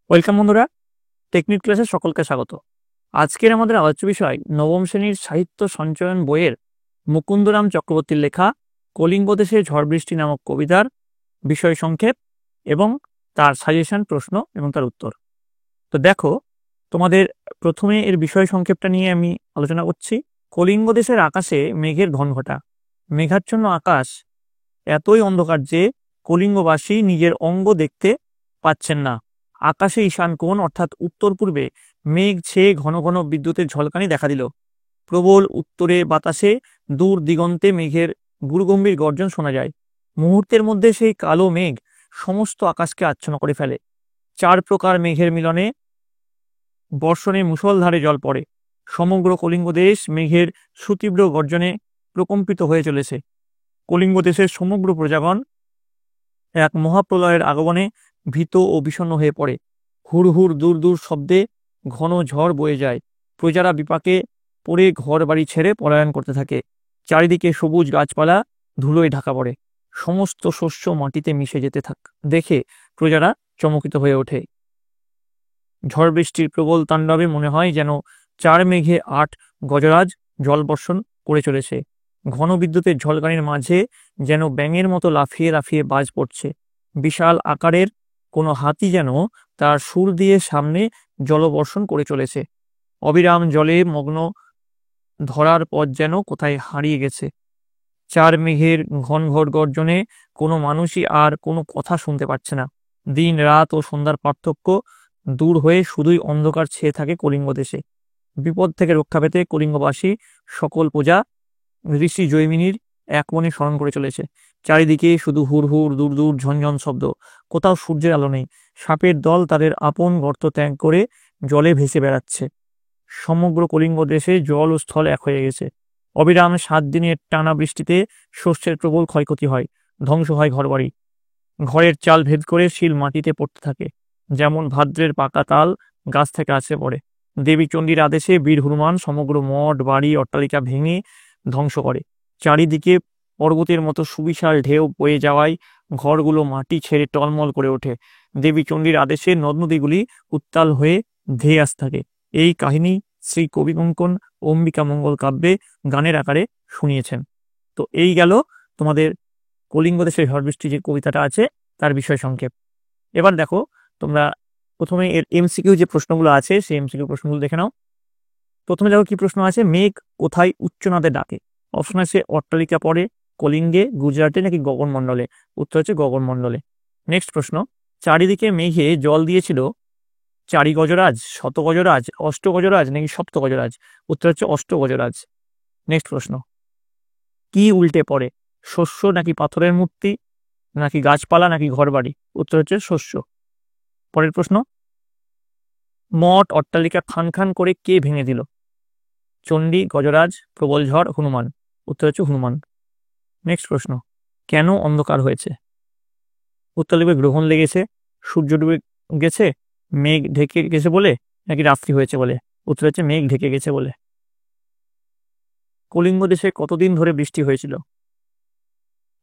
Welcome বন্ধুরা, technique ক্লাসে সকলকে স্বাগত। আজকের আমাদের আলোচ্য বিষয় নবম শ্রেণীর সাহিত্য সঞ্চয়ন বইয়ের মুকুন্দরাম চক্রবর্তীর লেখা কলিঙ্গ দেশে ঝড় বৃষ্টি নামক কবিতার বিষয় সংক্ষেপ এবং তার সাজেশন, প্রশ্ন এবং তার উত্তর। তো দেখো, তোমাদের প্রথমে এর বিষয় সংক্ষেপটা নিয়ে আমি আলোচনা করছি। কলিঙ্গ দেশের আকাশে মেঘের ঘনঘটা। মেঘাচ্ছন্ন আকাশ এতই অন্ধকার যে কলিঙ্গবাসী নিজের অঙ্গ দেখতে পাচ্ছেন না। আকাশে ঈশান কোণ অর্থাৎ উত্তর পূর্বে মেঘ ছেয়ে ঘন ঘন বিদ্যুতের ঝলকানি দেখা দিল। প্রবল উত্তরে বাতাসে দূর দিগন্তে মেঘের গুরুগম্ভীর গর্জন শোনা যায়। মুহূর্তের মধ্যে সেই কালো মেঘ সমস্ত আকাশকে আচ্ছন্ন করে ফেলে। চার প্রকার মেঘের মিলনে বর্ষণে মুষলধারে জল পড়ে। সমগ্র কলিঙ্গ দেশ মেঘের সুতীব্র গর্জনে প্রকম্পিত হয়ে চলেছে। কলিঙ্গ দেশের সমগ্র প্রজাগণ এক মহাপ্রলয়ের আগমনে ভীত ও বিষণ্ণ হয়ে পড়ে। হুড় হুড় দূর দূর শব্দে ঘন ঝড় বয়ে যায়। প্রজারা বিপাকে পড়ে ঘর বাড়ি ছেড়ে পলায়ন করতে থাকে। চারিদিকে সবুজ গাছপালা ধুলোয় ঢাকা পড়ে। সমস্ত শস্য মাটিতে মিশে যেতে দেখে প্রজারা চমকিত হয়ে ওঠে। ঝড় বৃষ্টির প্রবল তাণ্ডবে মনে হয় যেন চার মেঘে 8 গজরাজ জল বর্ষণ করে চলেছে। ঘন বিদ্যুতের ঝলকানির মাঝে যেন ব্যাঙের মতো লাফিয়ে লাফিয়ে বাজ পড়ছে। বিশাল আকারের কোনো হাতি যেন তার সুর দিয়ে সামনে জলবর্ষণ করে চলেছে। অবিরাম জলে মগ্ন ধরার পথ যেন কোথায় হারিয়ে গেছে। চার মেঘের ঘনঘোর গর্জনে কোনো মানুষই আর কোনো কথা শুনতে পাচ্ছে না। দিন রাত ও সন্ধ্যার পার্থক্য দূর হয়ে শুধুই অন্ধকার ছেয়ে থাকে কলিঙ্গ দেশে। বিপদ থেকে রক্ষা পেতে কলিঙ্গবাসী সকল প্রজা ঋষি জৈমিনীর এক মনে স্মরণ করে চলেছে। চারিদিকে শুধু হুড় হুড় দূর দূর ঝনঝন শব্দ। কোথাও সূর্যের আলো নেই। সাপের দল তাদের আপন গর্ত ত্যাগ করে জলে ভেসে বেড়াচ্ছে। সমগ্র কলিঙ্গ দেশে জল ও স্থল এক হয়ে গেছে। অবিরাম 7 দিনের টানা বৃষ্টিতে শস্যের প্রবল ক্ষয়ক্ষতি হয়। ধ্বংস হয় ঘরবাড়ি। ঘরের চাল ভেদ করে শিল মাটিতে পড়তে থাকে। যেমন ভাদ্রের পাকা তাল গাছ থেকে আছড়ে পড়ে। দেবী চণ্ডীর আদেশে বীর হনুমান সমগ্র মঠ বাড়ি অট্টালিকা ভেঙে ধ্বংস করে। চারিদিকে পর্বতের মতো সুবিশাল ঢেউ বয়ে যাওয়ায় ঘরগুলো মাটি ছেড়ে টলমল করে ওঠে। দেবী চণ্ডীর আদেশে নদ নদীগুলি উত্তাল হয়ে ধেয়ে আসতে থাকে। এই কাহিনী শ্রী কবি কঙ্কন অম্বিকা মঙ্গল কাব্যে গানের আকারে শুনিয়েছেন। তো এই গেল তোমাদের কলিঙ্গ দেশের ঝড় বৃষ্টি যে কবিতাটা আছে তার বিষয় সংক্ষেপ। এবার দেখো, তোমরা প্রথমে এর এমসিকিউ যে প্রশ্নগুলো আছে সেই এমসিকিউ প্রশ্নগুলো দেখে নাও। প্রথমে দেখো কি প্রশ্ন আছে, মেঘ কোথায় উচ্চনাদে ডাকে? অপশন আছে অট্টালিকা পড়ে, কলিঙ্গে, গুজরাটে নাকি গগনমণ্ডলে। উত্তর হচ্ছে গগনমণ্ডলে। নেক্সট প্রশ্ন, চারিদিকে মেঘে জল দিয়েছিল চারি গজরাজ, শত গজরাজ, অষ্ট গজরাজ নাকি সপ্ত গজরাজ। উত্তর হচ্ছে অষ্ট গজরাজ। নেক্সট প্রশ্ন, কি উল্টে পড়ে? শস্য নাকি পাথরের মূর্তি নাকি গাছপালা নাকি ঘরবাড়ি। উত্তর হচ্ছে শস্য। পরের প্রশ্ন, মঠ অট্টালিকা খান খান করে কে ভেঙে দিল? চণ্ডী, গজরাজ, প্রবল ঝড়, হনুমান। উত্তর হচ্ছে হনুমান। নেক্সট প্রশ্ন, কেন অন্ধকার হয়েছে? উত্তর লিখবে গ্রহণ লেগেছে, সূর্য ডুবে গেছে, মেঘ ঢেকে গেছে বলে নাকি রাত্রি হয়েছে বলে। উত্তর হচ্ছে মেঘ ঢেকে গেছে বলে। কলিঙ্গ দেশে কতদিন ধরে বৃষ্টি হয়েছিল?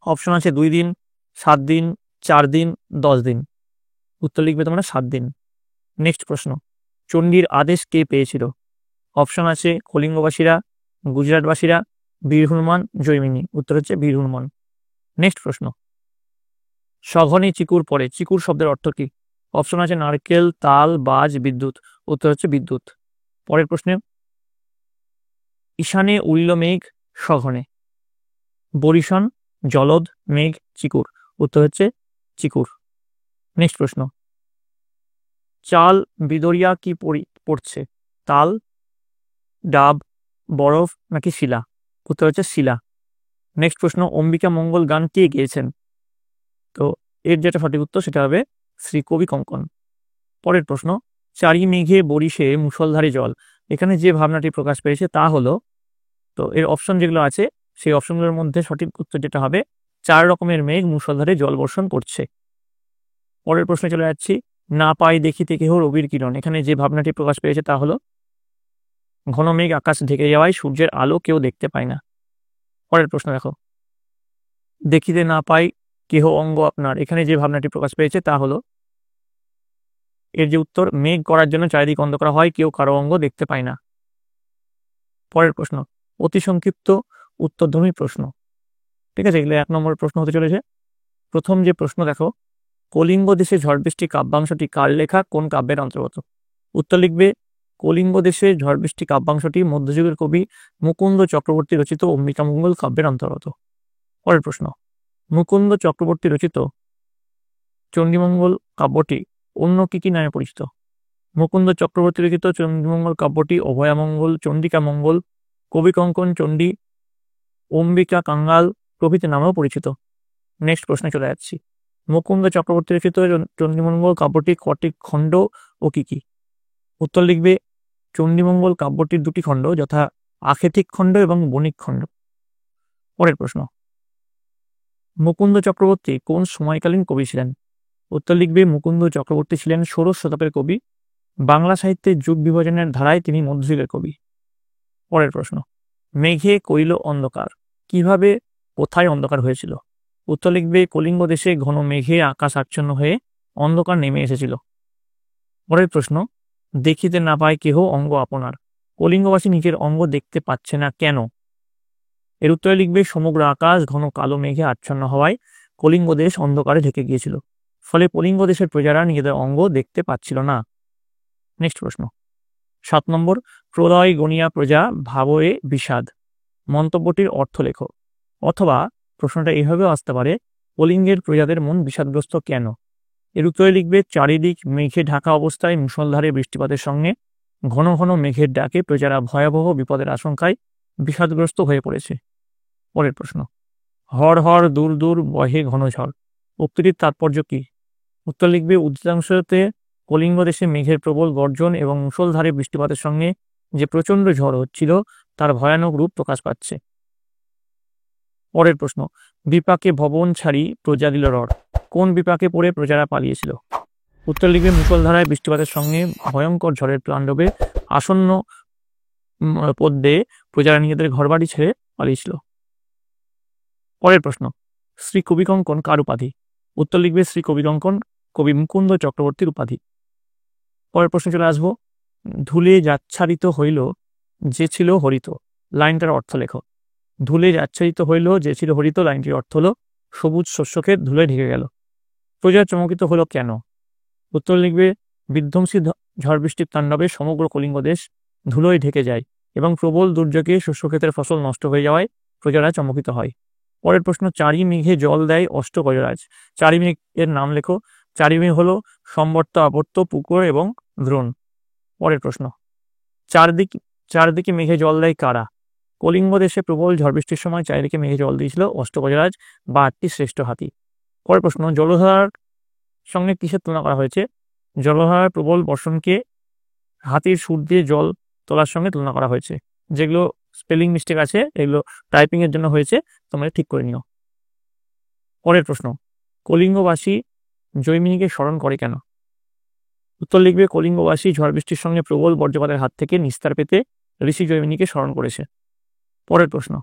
অপশন আছে 2 দিন, 7 দিন, 4 দিন, 10 দিন। উত্তর লিখবে তোমরা 7 দিন। নেক্সট প্রশ্ন, চণ্ডীর আদেশ কে পেয়েছিল? অপশন আছে কলিঙ্গবাসীরা, গুজরাটবাসীরা, বীর হনুমান, জৈমিনী। উত্তর হচ্ছে বীর হনুমান। নেক্সট প্রশ্ন, সঘনে চিকুর পড়ে। চিকুর শব্দের অর্থ কি? অপশন আছে নারকেল, তাল, বাজ, বিদ্যুৎ। উত্তর হচ্ছে বিদ্যুৎ। পরের প্রশ্নে, ঈশানে উড়িল মেঘ সঘনে। বরিশন, জলদ, মেঘ, চিকুর। উত্তর হচ্ছে চিকুর। নেক্সট প্রশ্ন, চাল বিদরিয়া কি পড়ছে? তাল, ডাব, বরফ নাকি শিলা। উত্তর হচ্ছে শিলা। নেক্সট প্রশ্ন, অম্বিকা মঙ্গল গান কে গেয়েছেন? তো এর যেটা সঠিক উত্তর সেটা হবে শ্রী কবি কঙ্কন। পরের প্রশ্ন, চারি মেঘে বরিশে মুষলধারে জল। এখানে যে ভাবনাটি প্রকাশ পেয়েছে তা হলো, তো এর অপশন যেগুলো আছে সেই অপশনগুলোর মধ্যে সঠিক উত্তর যেটা হবে 4 রকমের মেঘ মুষলধারে জল বর্ষণ করছে। পরের প্রশ্নে চলে যাচ্ছি, না পাই দেখিতে কেহ রবির কিরণ। এখানে যে ভাবনাটি প্রকাশ পেয়েছে তা হলো ঘন মেঘ আকাশ ঢেকে যাওয়ায় সূর্যের আলো কেউ দেখতে পায় না। পরের প্রশ্ন দেখো, দেখিতে না পাই কেহ অঙ্গ আপনার। এখানে যে ভাবনাটি প্রকাশ পেয়েছে তা হলো এর যে উত্তর, মেঘ করার জন্য চারিদিক অন্ধকার হয়, কেউ কারো অঙ্গ দেখতে পায় না। পরের প্রশ্ন, অতি সংক্ষিপ্ত উত্তরধর্মী প্রশ্ন। ঠিক আছে, এগুলো 1 নম্বর প্রশ্ন হতে চলেছে। প্রথম যে প্রশ্ন দেখো, কলিঙ্গ দেশে ঝড় বৃষ্টি কাব্যাংশটি কার লেখা, কোন কাব্যের অন্তর্গত? উত্তর লিখবে, কলিঙ্গ দেশে ঝড় বৃষ্টি কাব্যাংশটি মধ্যযুগের কবি মুকুন্দ চক্রবর্তী রচিত অম্বিকামঙ্গল কাব্যের অন্তর্গত। পরের প্রশ্ন, মুকুন্দ চক্রবর্তী রচিত চণ্ডীমঙ্গল কাব্যটি অন্য কি নামে পরিচিত? মুকুন্দ চক্রবর্তী রচিত চণ্ডীমঙ্গল কাব্যটি অভয়ামঙ্গল, চণ্ডিকামঙ্গল, কবিকঙ্কন চণ্ডী, অম্বিকা কাঙ্গাল প্রভৃতি নামেও পরিচিত। নেক্সট প্রশ্নে চলে যাচ্ছি, মুকুন্দ চক্রবর্তী রচিত চণ্ডীমঙ্গল কাব্যটি কটি খণ্ড ও কি? উত্তর লিখবে, চণ্ডীমঙ্গল কাব্যটির 2টি খণ্ড, যথা আখেতিক খণ্ড এবং বণিক খণ্ড। পরের প্রশ্ন, মুকুন্দ চক্রবর্তী কোন সময়কালীন কবি ছিলেন? উত্তর লিখবে, মুকুন্দ চক্রবর্তী ছিলেন 16শ শতকের কবি। বাংলা সাহিত্যের যুগ বিভাজনের ধারায় তিনি মধ্যযুগের কবি। পরের প্রশ্ন, মেঘে কইল অন্ধকার, কিভাবে কোথায় অন্ধকার হয়েছিল? উত্তর লিখবে, কলিঙ্গ দেশে ঘন মেঘে আকাশ আচ্ছন্ন হয়ে অন্ধকার নেমে এসেছিল। পরের প্রশ্ন, দেখিতে না পায় কেহ অঙ্গ আপনার, কলিঙ্গবাসী নিজের অঙ্গ দেখতে পাচ্ছে না কেন? এর উত্তরে লিখবে, সমগ্র আকাশ ঘন কালো মেঘে আচ্ছন্ন হওয়ায় কলিঙ্গ দেশ অন্ধকারে ঢেকে গিয়েছিল, ফলে কলিঙ্গ দেশের প্রজারা নিজেদের অঙ্গ দেখতে পাচ্ছিল না। নেক্সট প্রশ্ন, 7 নম্বর, প্রলয় গণিয়া প্রজা ভাবয়ে বিষাদ, মন্তব্যটির অর্থ লেখো। অথবা প্রশ্নটা এইভাবেও আসতে পারে, কলিঙ্গের প্রজাদের মন বিষাদগ্রস্ত কেন? এর উত্তরে লিখবে, চারিদিক মেঘে ঢাকা অবস্থায় মুষলধারে বৃষ্টিপাতের সঙ্গে ঘন ঘন মেঘের ডাকে প্রজারা ভয়াবহ বিপদের আশঙ্কায় বিষাদগ্রস্ত হয়ে পড়েছে। পরের প্রশ্ন, হর হর দূর দূর বহে ঘন ঝড়, উক্তিটির তাৎপর্য কি? উত্তর লিখবে, উদ্যাংশতে কলিঙ্গ দেশে মেঘের প্রবল গর্জন এবং মুষলধারে বৃষ্টিপাতের সঙ্গে যে প্রচণ্ড ঝড় হচ্ছিল তার ভয়ানক রূপ প্রকাশ পাচ্ছে। পরের প্রশ্ন, বিপাকে ভবন ছাড়ি প্রজা দিল রড়, কোন বিপাকে পড়ে প্রজারা পালিয়েছিল? উত্তর লিখবে, মুষলধারায় বৃষ্টিপাতের সঙ্গে ভয়ঙ্কর ঝড়ের তাণ্ডবে আসন্ন পদ্মে প্রজারা নিজেদের ঘরবাড়ি ছেড়ে পালিয়েছিল। পরের প্রশ্ন, শ্রী কবিকঙ্কন কার উপাধি? উত্তর লিখবে, শ্রী কবিকঙ্কন কবি মুকুন্দ চক্রবর্তীর উপাধি। পরের প্রশ্নে চলে আসবো, ধুলে যাচ্ছাদিত হইল যে ছিল হরিত, লাইনটার অর্থ লেখো। ধুলে যাচ্ছাদিত হইল যে ছিল হরিত, লাইনটির অর্থ হলো সবুজ শস্যক্ষেত ধুলে ঢেকে গেল। প্রজা চমকিত হলো কেন? উত্তর লিখবে, বিধ্বংসী ঝড় বৃষ্টির তাণ্ডবে সমগ্র কলিঙ্গ দেশ ধুলোয় ঢেকে যায় এবং প্রবল দুর্যোগে শস্যক্ষেতের ফসল নষ্ট হয়ে যাওয়ায় প্রজারা চমকিত হয়। পরের প্রশ্ন, চারি মেঘে জল দেয় অষ্ট গজরাজ, চারি মেঘ এর নাম লেখো। চারি মেঘ হলো সম্বর্ত, আবর্ত, পুকুর এবং দ্রোণ। পরের প্রশ্ন, চারদিকে মেঘে জল দেয় কারা? কলিঙ্গ দেশে প্রবল ঝড় বৃষ্টির সময় চারিদিকে মেঘে জল দিয়েছিল অষ্টগজরাজ বা 8টি শ্রেষ্ঠ হাতি। পরের প্রশ্ন, জলধারার সঙ্গে কিসের তুলনা করা হয়েছে? জলধারার প্রবল বর্ষণকে হাতির সুর দিয়ে জল তোলার সঙ্গে তুলনা করা হয়েছে। যেগুলো স্পেলিং মিস্টেক আছে এগুলো টাইপিং এর জন্য হয়েছে, তোমরা ঠিক করে নিও। পরের প্রশ্ন, কলিঙ্গবাসী জৈমিনীকে স্মরণ করে কেন? উত্তর লিখবে, কলিঙ্গবাসী ঝড় বৃষ্টির সঙ্গে প্রবল বজ্রপাতের হাত থেকে নিস্তার পেতে ঋষি জৈমিনীকে স্মরণ করেছে। পরের প্রশ্ন,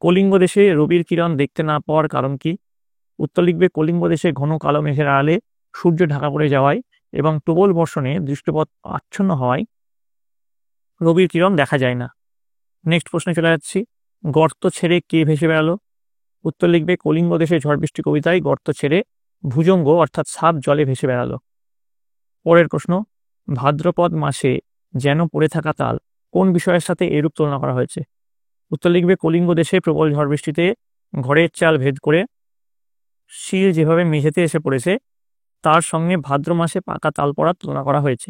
কলিঙ্গ দেশে রবির কিরণ দেখতে না পাওয়ার কারণ কি? উত্তর লিখবে, কলিঙ্গ দেশে ঘন কালো মেঘের আড়ালে সূর্য ঢাকা পড়ে যাওয়ায় এবং প্রবল বর্ষণে দৃষ্টিপথ আচ্ছন্ন হওয়ায় রবির কিরণ দেখা যায় না। নেক্সট প্রশ্নে চলে যাচ্ছি, গর্ত ছেড়ে কে ভেসে বেড়ালো? উত্তর লিখবে, কলিঙ্গ দেশে ঝড় বৃষ্টি কবিতায় গর্ত ছেড়ে ভুজঙ্গ অর্থাৎ সাপ জলে ভেসে বেড়ালো। পরের প্রশ্ন, ভাদ্রপদ মাসে যেন পড়ে থাকা তাল, কোন বিষয়ের সাথে এরূপ তুলনা করা হয়েছে? উত্তর লিখবে, কলিঙ্গ দেশে প্রবল ঝড় বৃষ্টিতে ঘরের চাল ভেদ করে শিল যেভাবে মেঝেতে এসে পড়েছে তার সঙ্গে ভাদ্র মাসে পাকা তাল পড়ার তুলনা করা হয়েছে।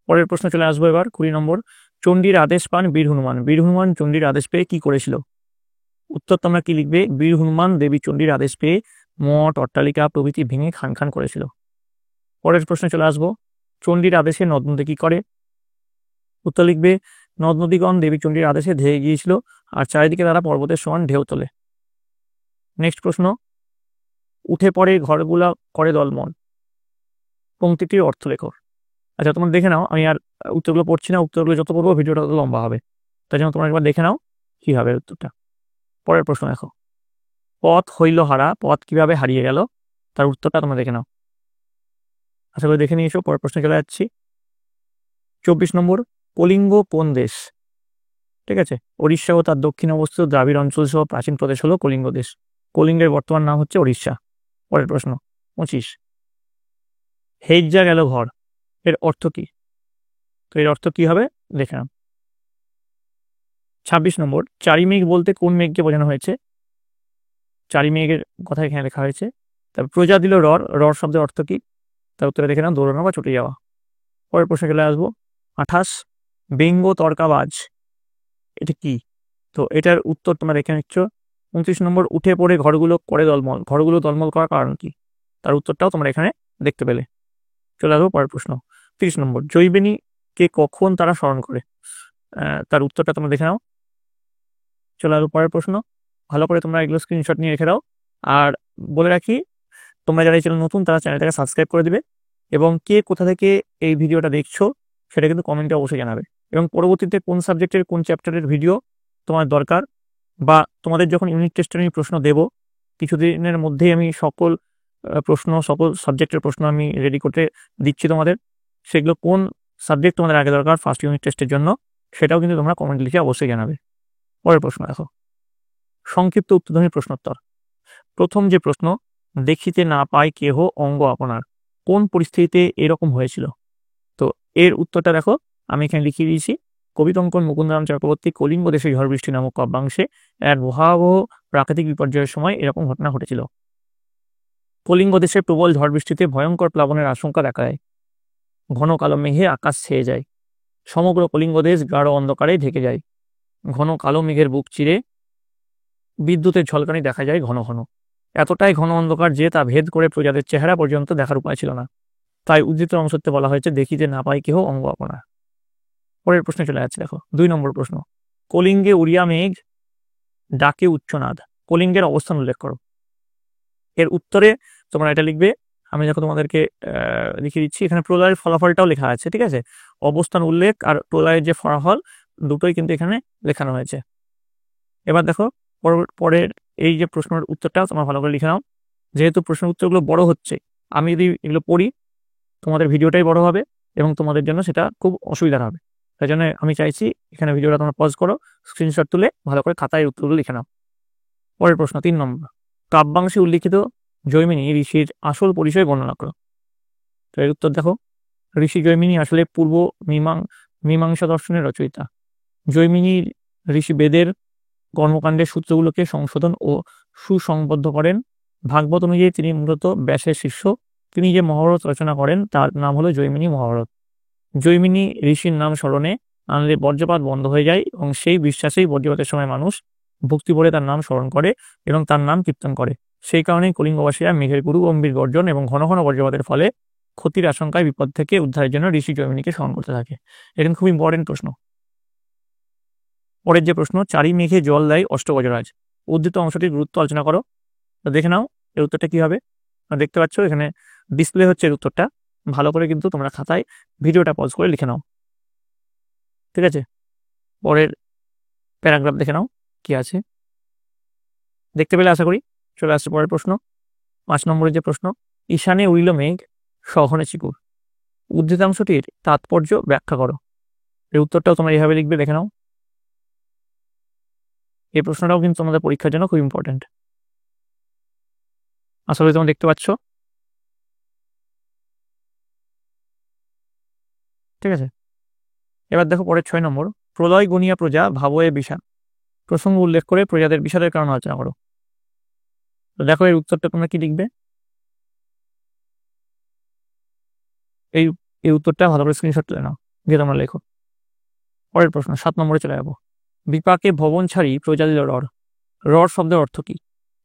পরের প্রশ্ন চলে আসবো এবার 20 নম্বর, চণ্ডীর আদেশ পান বীর হনুমান, বীর হনুমান চণ্ডীর আদেশ পেয়ে কি করেছিল? উত্তর তোমরা কি লিখবে, বীর হনুমান দেবী চণ্ডীর আদেশ পেয়ে মঠ, অট্টালিকা প্রভৃতি ভেঙে খান খান করেছিল। পরের প্রশ্নে চলে আসবো, চণ্ডীর আদেশে নদ নদী কি করে? উত্তর লিখবে, নদ নদীগণ দেবী চণ্ডীর আদেশে ধেয়ে গিয়েছিল আর চারিদিকে তারা পর্বতের সমান ঢেউ তোলে। নেক্সট প্রশ্ন, উঠে পড়ে ঘরগুলা করে দলমল, পংক্তিটির অর্থ লেখো। আচ্ছা, তোমরা দেখে নাও, আমি আর উত্তরগুলো পড়ছি না, উত্তরগুলো যত পড়বো ভিডিওটা তত লম্বা হবে, তাই জন্য তোমরা একবার দেখে নাও কি হবে উত্তরটা। পরের প্রশ্ন দেখো, পথ হইল হারা, পথ কিভাবে হারিয়ে গেল? তার উত্তরটা তোমরা দেখে নাও। আশা করি দেখে নিয়েছো। পরের প্রশ্নে চলে যাচ্ছি। 24 নম্বর, কলিঙ্গ কোন দেশ? ঠিক আছে, উড়িষ্যা ও তার দক্ষিণ অবস্থিত দ্রাবিড় অঞ্চল সহ প্রাচীন প্রদেশ হলো কলিঙ্গ দেশ। কলিঙ্গের বর্তমান নাম হচ্ছে উড়িষ্যা। পরের প্রশ্ন 25, হেজ্জা গেল ঘর, এর অর্থ কি? তো এর অর্থ কি হবে দেখে নাও। 26 নম্বর, চারি মেঘ বলতে কোন মেঘকে বোঝানো হয়েছে? চারি মেঘের কথা এখানে লেখা হয়েছে। তারপর প্রজা দিল রর, রর শব্দের অর্থ কি? তার উত্তরে দেখে নাও, দৌড়ানো বা ছুটে যাওয়া। পরের প্রশ্নে চলে আসবো। 28, ব্যঙ্গ তর্কাবাজ, এটা কি? তো এটার উত্তর তোমরা দেখে নিচ্ছ। 29 নম্বর, উঠে পড়ে ঘরগুলো করে দলমল, ঘরগুলো দলমল করার কারণ কি? তার উত্তরটাও তোমরা এখানে দেখতে পেলে। চলে আসবো পরের প্রশ্ন। 30 নম্বর, জৈবিনী কে কখন তারা স্মরণ করে? তার উত্তরটা তোমরা দেখে নাও। চলে আসবো পরের প্রশ্ন। ভালো করে তোমরা এগুলো স্ক্রিনশট নিয়ে রেখে দাও। আর বলে রাখি, তোমরা যারা এই চ্যানেল নতুন তারা চ্যানেলটাকে সাবস্ক্রাইব করে দিবে, এবং কে কোথা থেকে এই ভিডিওটা দেখছো সেটা কিন্তু কমেন্টে অবশ্যই জানাবে। এবং পরবর্তীতে কোন সাবজেক্টের কোন চ্যাপ্টারের ভিডিও তোমার দরকার, বা তোমাদের যখন ইউনিট টেস্টের আমি প্রশ্ন দেব কিছুদিনের মধ্যেই, আমি সকল সাবজেক্টের প্রশ্ন আমি রেডি করতে দিচ্ছি তোমাদের। সেগুলো কোন সাবজেক্ট তোমাদের আগে দরকার ফার্স্ট ইউনিট টেস্টের জন্য, সেটাও কিন্তু তোমরা কমেন্ট লিখে অবশ্যই জানাবে। পরের প্রশ্ন দেখো, সংক্ষিপ্ত উত্তরধ্বনি প্রশ্নোত্তর। প্রথম যে প্রশ্ন, দেখিতে না পায় কেহ অঙ্গ আপনার, কোন পরিস্থিতিতে এরকম হয়েছিল? তো এর উত্তরটা দেখো, আমি এখানে লিখিয়ে দিয়েছি। কবিতঙ্কন মুকুন্দরাম চক্রবর্তী কলিঙ্গ দেশে ঝড় বৃষ্টি নামক কাব্যাংশে এক ভয়াবহ প্রাকৃতিক বিপর্যয়ের সময় এরকম ঘটনা ঘটেছিল। কলিঙ্গ দেশে প্রবল ঝড় বৃষ্টিতে ভয়ঙ্কর প্লাবনের আশঙ্কা দেখা দেয়। ঘন কালো মেঘে আকাশ ছেয়ে যায়, সমগ্র কলিঙ্গ দেশ গাঢ় অন্ধকারে ঢেকে যায়। ঘন কালো মেঘের বুক চিরে বিদ্যুতের ঝলকানি দেখা যায় ঘন ঘন। এতটাই ঘন অন্ধকার যে তা ভেদ করে প্রজাদের চেহারা পর্যন্ত দেখার উপায় ছিল না। তাই উদ্ধৃত অংশতে বলা হয়েছে, দেখিতে না পায় কেহ অঙ্গ আপনার। পরের প্রশ্নে চলে যাচ্ছে দেখো, 2 নম্বর প্রশ্ন, কলিঙ্গে উড়িয়া মেঘ ডাকে উচ্চনাদ, কলিঙ্গের অবস্থান উল্লেখ করো। এর উত্তরে তোমরা এটা লিখবে, আমি দেখো তোমাদেরকে লিখে দিচ্ছি। এখানে প্রলয়ের ফলাফলটাও লেখা আছে, ঠিক আছে? অবস্থান উল্লেখ আর প্রলয়ের যে ফলাফল দুটোই কিন্তু এখানে লেখানো হয়েছে। এবার দেখো পরের এই যে প্রশ্নের উত্তরটা তোমরা ভালো করে লিখে নাও। যেহেতু প্রশ্নের উত্তরগুলো বড় হচ্ছে, আমি যদি এগুলো পড়ি তোমাদের ভিডিওটাই বড় হবে এবং তোমাদের জন্য সেটা খুব অসুবিধা হবে। তাই জন্য আমি চাইছি এখানে ভিডিওটা তোমরা পজ করো, স্ক্রিনশট তুলে ভালো করে খাতায় উত্তরগুলো লিখে নাও। পরের প্রশ্ন 3 নম্বর, কাব্যাংশে উল্লিখিত জৈমিনী ঋষির আসল পরিচয় বর্ণনা করো। তো এর উত্তর দেখো, ঋষি জৈমিনী আসলে পূর্ব মীমাংসা দর্শনের রচয়িতা। জৈমিনী ঋষি বেদের কর্মকাণ্ডের সূত্রগুলোকে সংশোধন ও সুসংবদ্ধ করেন। ভাগবত অনুযায়ী তিনি মূলত ব্যাসের শিষ্য। তিনি যে মহাভারত রচনা করেন তার নাম হলো জৈমিনী মহাভারত। জৈমিনী ঋষির নাম স্মরণে আনলে বজ্রপাত বন্ধ হয়ে যায়, এবং সেই বিশ্বাসেই বজ্রপাতের সময় মানুষ ভক্তি ভরে তার নাম স্মরণ করে এবং তার নাম কীর্তন করে। সেই কারণেই কলিঙ্গবাসীরা মেঘের গুরু গম্ভীর গর্জন এবং ঘন ঘন বজ্রপাতের ফলে ক্ষতির আশঙ্কায় বিপদ থেকে উদ্ধারের জন্য ঋষি জৈমিনীকে স্মরণ করতে থাকে। এটা খুব ইম্পর্টেন্ট প্রশ্ন। পরের যে প্রশ্ন, চারি মেঘে জল দেয় অষ্টগজরাজ, উদ্ধৃত অংশটির গুরুত্ব আলোচনা করো। তো দেখে নাও এর উত্তরটা কি হবে। দেখতে পাচ্ছ এখানে ডিসপ্লে হচ্ছে এর উত্তরটা। ভালো করে কিন্তু তোমরা খাতায় ভিডিওটা পজ করে লিখে নাও, ঠিক আছে? পরের প্যারাগ্রাফ দেখে নাও কি আছে, দেখতে পেলে আশা করি। চলে আসছে পরের প্রশ্ন, 5 নম্বরের যে প্রশ্ন, ঈশানে উড়িল মেঘ সঘনে চিকুর, উদ্ধৃতাংশটির তাৎপর্য ব্যাখ্যা করো। এর উত্তরটাও তোমরা এইভাবে লিখবে, দেখে নাও। এই প্রশ্নটাও কিন্তু তোমাদের পরীক্ষার জন্য খুব ইম্পর্টেন্ট। আশা করি তোমরা দেখতে পাচ্ছ, ঠিক আছে? এবার দেখো পরের 6 নম্বর, প্রলয় গুনিয়া প্রজা ভাবয়ে বিষাদ, প্রসঙ্গ উল্লেখ করে প্রজাদের বিষাদের কারণ আলোচনা করো। তো দেখো এর উত্তরটা তোমরা কি লিখবে, এই উত্তরটা ভালো করে স্ক্রিনশট তুলে নাও, দিয়ে তোমরা লেখো। পরের প্রশ্ন 7 নম্বরে চলে যাবো, বিপাকে ভবন ছাড়ি প্রজা দিল রর, রর শব্দের অর্থ কি?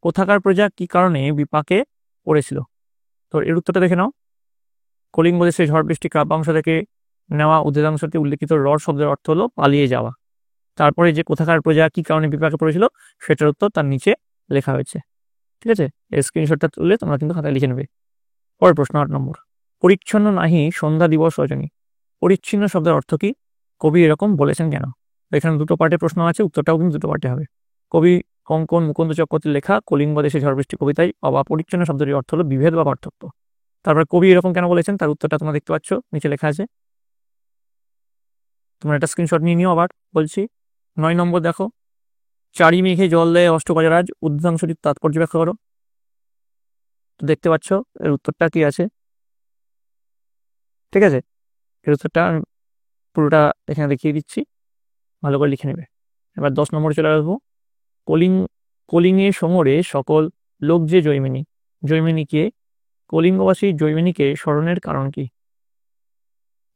কোথাকার প্রজা কি কারণে বিপাকে পড়েছিল? তো এর উত্তরটা দেখে নাও। কলিঙ্গ দেশে ঝড় বৃষ্টি কাব্যাংশ থেকে নেওয়া উদ্ধৃতাংশটি উল্লেখিত রর শব্দের অর্থ হলো পালিয়ে যাওয়া। তারপরে যে কোথাকার প্রজা কি কারণে বিপাকে পড়েছিল সেটার উত্তর তার নিচে লেখা হয়েছে, ঠিক আছে? এর স্ক্রিনশটটা তুলে তোমরা কিন্তু খাতায় লিখে নেবে। পরের প্রশ্ন 8 নম্বর, পরিচ্ছন্ন নাহি সন্ধ্যা দিবস রজনী, পরিচ্ছন্ন শব্দের অর্থ কি? কবি এরকম বলেছেন কেন? এখানে দুটো পার্টে প্রশ্ন আছে, উত্তরটাও কিন্তু দুটো পার্টে হবে। কবি কঙ্কন মুকুন্দ চক্রবর্তীর লেখা কলিঙ্গ দেশে ঝড় বৃষ্টি কবিতায় পরিচ্ছন্ন শব্দটির অর্থ হলো বিভেদ বা পার্থক্য। তারপর কবি এরকম কেন বলেছেন তার উত্তরটা তোমরা দেখতে পাচ্ছ, নিচে লেখা আছে। তোমরা একটা স্ক্রিনশট নিয়ে নিও। আবার বলছি, 9 নম্বর দেখো, চারি মেঘে জল দেয় অষ্টগজরাজ, উদ্ধাংশটির তাৎপর্য ব্যাখ্যা করো। তো দেখতে পাচ্ছ এর উত্তরটা কি আছে, ঠিক আছে। এর উত্তরটা আমি পুরোটা এখানে দেখিয়ে দিচ্ছি, ভালো করে লিখে নেবে। এবার 10 নম্বরে চলে আসবো। কলিং কলিঙ্গে সমরে সকল লোক যে জৈমিনী, জৈমিনীকে কলিঙ্গবাসী জৈমিনীকে স্মরণের কারণ কি?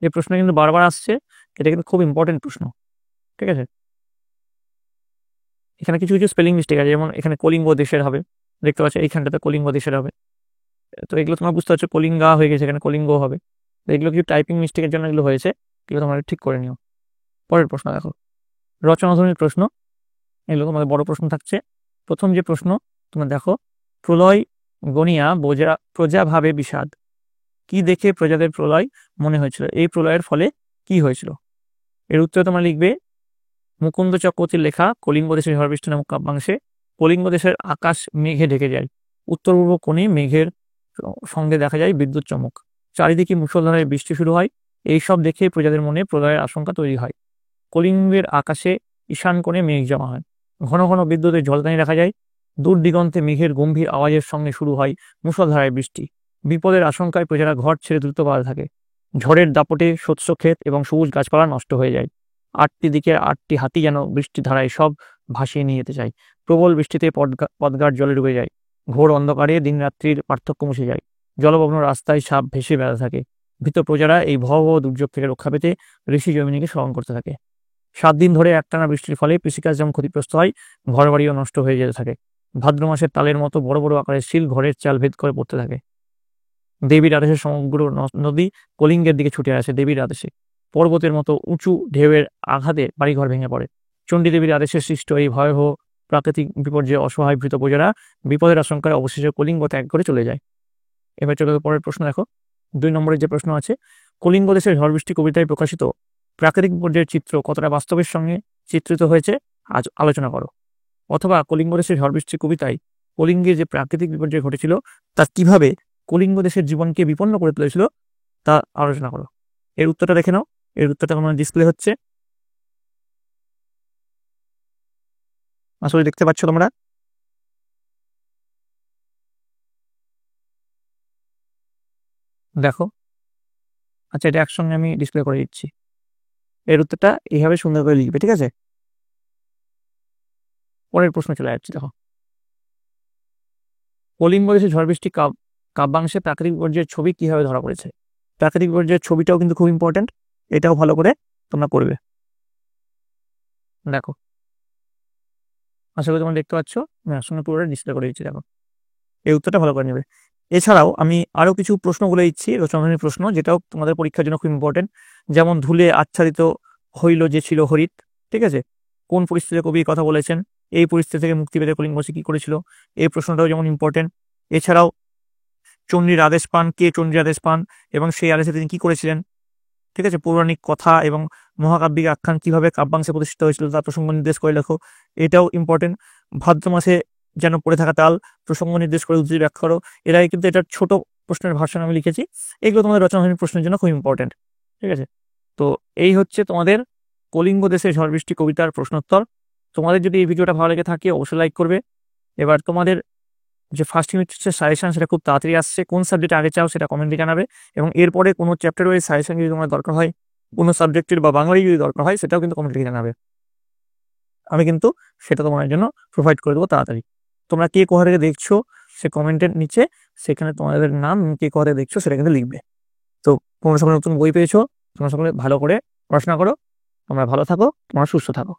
এই প্রশ্ন কিন্তু বারবার আসছে, এটা কিন্তু খুব ইম্পর্টেন্ট প্রশ্ন, ঠিক আছে। এখানে কিছু কিছু স্পেলিং মিস্টেক আছে, যেমন এখানে কলিঙ্গ দেশের হবে, দেখতে পাচ্ছ এইখানটাতে কলিঙ্গ দেশের হবে। তো এগুলো তোমরা বুঝতে পারছো, কলিঙ্গা হয়ে গেছে, এখানে কলিঙ্গ হবে। তো এগুলো কিছু টাইপিং মিস্টেকের জন্য এগুলো হয়েছে, এগুলো তোমরা ঠিক করে নিও। পরের প্রশ্ন দেখো, রচনাধর্মীর প্রশ্ন, এগুলো তোমাদের বড় প্রশ্ন থাকছে। প্রথম যে প্রশ্ন তোমরা দেখো, প্রলয় গনিয়া প্রজা ভাবে বিষাদ, কি দেখে প্রজাদের প্রলয় মনে হয়েছিল? এই প্রলয়ের ফলে কি হয়েছিল? এর উত্তরে তোমরা লিখবে মুকুন্দ চক্রবর্তীর লেখা কলিঙ্গ দেশের ঝড় বৃষ্টি নামক কাব্যাংশে, কলিঙ্গ দেশের আকাশ মেঘে ঢেকে যায়, উত্তর পূর্ব কোণে মেঘের সঙ্গে দেখা যায় বিদ্যুৎ চমক, চারিদিকে মুষলধারে বৃষ্টি শুরু হয়, এইসব দেখে প্রজাদের মনে প্রলয়ের আশঙ্কা তৈরি হয়। কলিঙ্গের আকাশে ঈশান কোণে মেঘ জমা হয়, ঘন ঘন বিদ্যুতের ঝলকানি দেখা যায়, দূর দিগন্তে মেঘের গম্ভীর আওয়াজের সঙ্গে শুরু হয় মুষলধারায় বৃষ্টি, বিপদের আশঙ্কায় প্রজারা ঘর ছেড়ে দ্রুত পালাতে থাকে, ঝড়ের দাপটে শস্য ক্ষেত এবং সবুজ গাছপালা নষ্ট হয়ে যায়, 8টি দিকের 8টি হাতি যেন বৃষ্টি ধারায় সব ভাসিয়ে নিয়ে যেতে চায়, প্রবল বৃষ্টিতে পথঘাট জলে ডুবে যায়, ঘোর অন্ধকারে দিন রাত্রির পার্থক্য মুছে যায়, জলমগ্ন রাস্তায় সাপ ভেসে বেড়াতে থাকে। ভীত প্রজারা এই ভয়াবহ দুর্যোগ থেকে রক্ষা পেতে ঋষি জৈমিনীকে স্মরণ করতে থাকে। 7 দিন ধরে একটানা বৃষ্টির ফলে কৃষিকাজ যেমন ক্ষতিগ্রস্ত হয়, ঘরবাড়িও নষ্ট হয়ে যেতে থাকে। ভাদ্র মাসের তালের মতো বড় বড় আকারের শিল ঘরের চাল ভেদ করে পড়তে থাকে। দেবীর আদেশে সমগ্র নদী কলিঙ্গের দিকে ছুটে আসে। দেবীর আদেশে পর্বতের মতো উঁচু ঢেউয়ের আঘাতে বাড়িঘর ভেঙে পড়ে। চণ্ডী দেবীর আদেশে সৃষ্ট এই ভয়াবহ প্রাকৃতিক বিপর্যয়ে অসহায় ভীত প্রজারা বিপদের আশঙ্কায় অবশেষে কলিঙ্গ ত্যাগ করে চলে যায়। এবার চলে পরের প্রশ্ন দেখো, 2 নম্বরের যে প্রশ্ন আছে, কলিঙ্গ দেশের ঝড় বৃষ্টি কবিতায় প্রকাশিত প্রাকৃতিক বিপর্যয়ের চিত্র কতটা বাস্তবের সঙ্গে চিত্রিত হয়েছে আজ আলোচনা করো। অথবা কলিঙ্গ দেশের ঝড় বৃষ্টি কবিতায় কলিঙ্গে যে প্রাকৃতিক বিপর্যয় ঘটেছিল তা কিভাবে কলিঙ্গ দেশের জীবনকে বিপন্ন করে তুলেছিল তা আলোচনা করো। এর উত্তরটা দেখে নাও, এর উত্তরটা তোমার ডিসপ্লে হচ্ছে, আসলে দেখতে পাচ্ছ তোমরা। দেখো, আচ্ছা এটা একসঙ্গে আমি ডিসপ্লে করে দিচ্ছি। এর উত্তরটা এইভাবে সুন্দর করে লিখবে, ঠিক আছে। পরের প্রশ্ন চলে যাচ্ছে, দেখো, কলিঙ্গ দেশের ঝড় বৃষ্টি কাব্যাংশে প্রাকৃতিক বিপর্যয়ের ছবি কিভাবে ধরা পড়েছে? প্রাকৃতিক বিপর্যয়ের ছবিটাও কিন্তু খুব ইম্পর্টেন্ট, এটাও ভালো করে তোমরা করবে। দেখো, আশা করি তোমরা দেখতে পাচ্ছ, আমি একসঙ্গে পুরোটা ডিসপ্লে করে দিচ্ছি। দেখো, এই উত্তরটা ভালো করে নেবে। এছাড়াও আমি আরো কিছু প্রশ্ন বলে দিচ্ছি, রচনাধর্মী প্রশ্ন, যেটাও তোমাদের পরীক্ষার জন্য খুব ইম্পর্টেন্ট। যেমন ধুলে আচ্ছাদিত হইল যে ছিল হরিত, ঠিক আছে, কোন পরিস্থিতিতে কবি কথা বলেছেন? এই পরিস্থিতি থেকে মুক্তি পেতে কলিঙ্গবাসী কি করেছিল? এই প্রশ্নটাও যেমন ইম্পর্টেন্ট। এছাড়াও চণ্ডীর আদেশ পান, কে চণ্ডীর আদেশ পান এবং সেই আদেশে তিনি কি করেছিলেন? ঠিক আছে, পৌরাণিক কথা এবং মহাকাব্যিক আখ্যান কিভাবে কাব্যাংশে প্রতিষ্ঠিত হয়েছিল তার প্রসঙ্গ নির্দেশ করে লেখো, এটাও ইম্পর্টেন্ট। ভাদ্র মাসে যেন পড়ে থাকা তাল, প্রসঙ্গ নির্দেশ করে উদ্ধৃতি ব্যাখ্যা করো। এরাই কিন্তু এটার ছোট প্রশ্নের ভার্সন আমি লিখেছি, এগুলো তোমাদের রচনাধর্মী প্রশ্নের জন্য খুব ইম্পর্টেন্ট, ঠিক আছে। তো এই হচ্ছে তোমাদের কলিঙ্গ দেশের ঝড় বৃষ্টি কবিতার প্রশ্নোত্তর। তোমাদের যদি এই ভিডিওটা ভালো লেগে থাকে অবশ্যই লাইক করবে। এবার তোমাদের যে ফার্স্ট ইউনিটের সাজেশন সেটা খুব তাড়াতাড়ি আসছে, কোন সাবজেক্ট আগে চাও সেটা কমেন্টে জানাবে, এবং এরপরে কোনো চ্যাপ্টার ওয়াইজ সাজেশন যদি তোমার দরকার হয়, কোনো সাবজেক্টের বা বাঙালি যদি দরকার হয় সেটাও কিন্তু কমেন্টে জানাবে, আমি কিন্তু সেটা তোমাদের জন্য প্রোভাইড করে দেবো তাড়াতাড়ি। তোমরা কে কোথা থেকে দেখছো সে কমেন্টের নিচে সেখানে তোমাদের নাম, কে কোথা থেকে দেখছো সেটা কিন্তু লিখবে। তো তোমরা সকলে নতুন বই পেয়েছো, তোমরা সকলে ভালো করে পড়াশোনা করো, তোমরা ভালো থাকো, তোমরা সুস্থ থাকো।